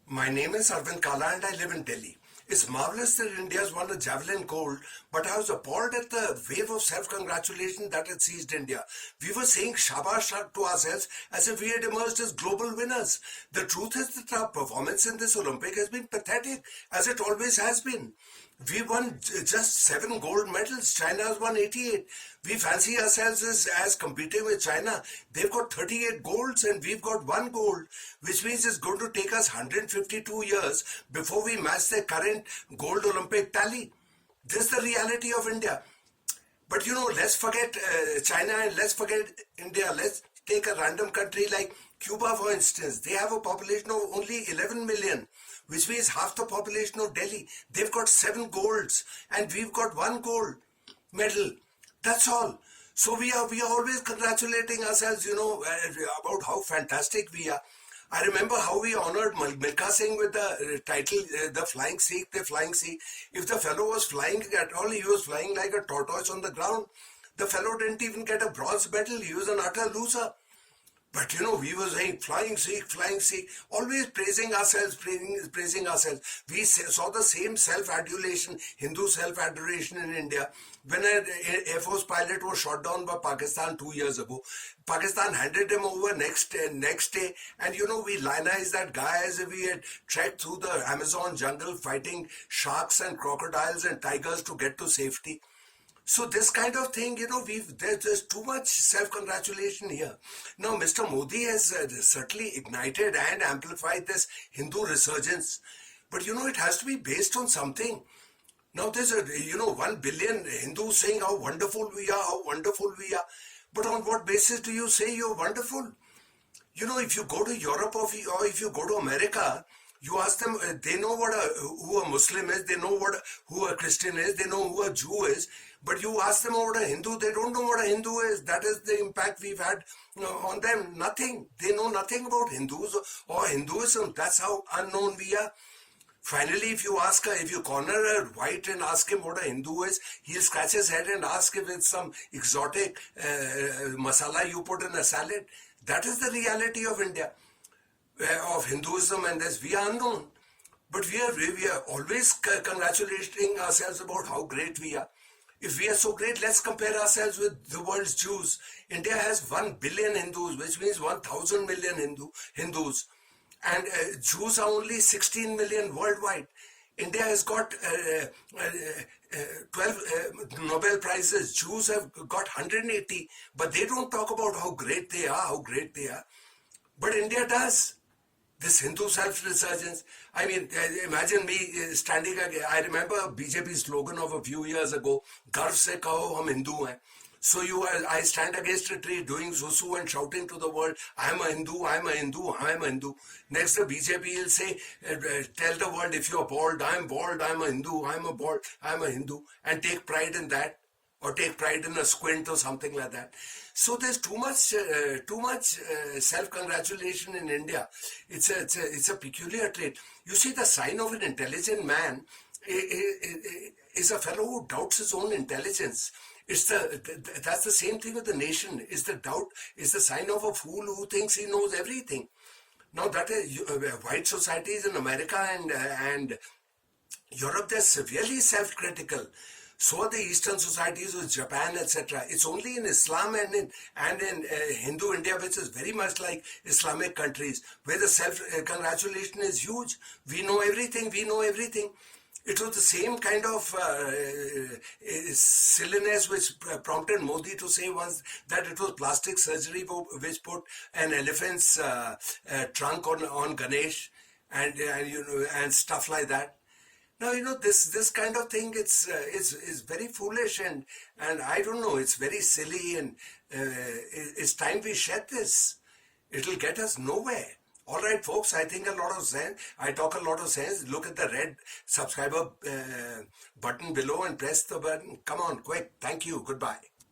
My name is Arvind Kala and I live in Delhi. It's marvelous that India has won the javelin gold, but I was appalled at the wave of self-congratulation that had seized India. We were saying Shabash to ourselves as if we had emerged as global winners. The truth is that our performance in this Olympic has been pathetic, as it always has been. We won just 7 gold medals. China has won 88. We fancy ourselves as competing with China. They've got 38 golds and we've got 1 gold, which means it's going to take us 152 years before we match their current gold Olympic tally. This is the reality of India. But let's forget China and let's forget India. Let's take a random country like Cuba, for instance. They have a population of only 11 million, which means half the population of Delhi. They've got 7 golds and we've got 1 gold medal. That's all. So we are always congratulating ourselves, about how fantastic we are. I remember how we honored Milkha Singh with the title, the Flying Sikh, the Flying Sikh. If the fellow was flying at all, he was flying like a tortoise on the ground. The fellow didn't even get a bronze medal. He was an utter loser. But we were saying flying Sikh, always praising ourselves, praising ourselves. We saw the same self-adulation, Hindu self-adoration in India when an Air Force pilot was shot down by Pakistan 2 years ago. Pakistan handed him over next day, and we lionized that guy as if he had trekked through the Amazon jungle fighting sharks and crocodiles and tigers to get to safety. So this kind of thing, there's too much self-congratulation here. Now, Mr. Modi has certainly ignited and amplified this Hindu resurgence. But, it has to be based on something. Now, there's 1 billion Hindus saying how wonderful we are, how wonderful we are. But on what basis do you say you're wonderful? If you go to Europe or if you go to America, you ask them, they know who a Muslim is, they know who a Christian is, they know who a Jew is. But you ask them about a Hindu, they don't know what a Hindu is. That is the impact we've had on them. Nothing. They know nothing about Hindus or Hinduism. That's how unknown we are. Finally, if you corner a white and ask him what a Hindu is, he'll scratch his head and ask if it's some exotic masala you put in a salad. That is the reality of India, of Hinduism, and this. We are unknown. But we are always congratulating ourselves about how great we are. If we are so great, let's compare ourselves with the world's Jews. India has 1 billion Hindus, which means 1,000 million Hindus. And Jews are only 16 million worldwide. India has got 12 Nobel Prizes. Jews have got 180, but they don't talk about how great they are, But India does. This Hindu self-resurgence. I mean, imagine me standing again. I remember BJP slogan of a few years ago, "Garv se kaho hum Hindu hain." So I stand against a tree doing zusu and shouting to the world, "I'm a Hindu, I'm a Hindu, I'm a Hindu." Next, the BJP will say, "Tell the world if you're bald, I'm a Hindu, I'm a Hindu," and take pride in that. Or take pride in a squint or something like that. So there's too much self-congratulation in India. It's a peculiar trait. You see, the sign of an intelligent man is a fellow who doubts his own intelligence. That's the same thing with the nation. Is the sign of a fool who thinks he knows everything. Now that is white societies in America and Europe, they're severely self-critical. So are the Eastern societies with Japan, etc. It's only in Islam and in Hindu India, which is very much like Islamic countries, where the self-congratulation is huge. We know everything. It was the same kind of silliness which prompted Modi to say once that it was plastic surgery which put an elephant's trunk on Ganesh and stuff like that. Now, this kind of thing, it's very foolish and I don't know, it's very silly, and it's time we shed this. It'll get us nowhere. All right, folks, I think a lot of sense. I talk a lot of sense. Look at the red subscriber button below and press the button. Come on, quick. Thank you. Goodbye.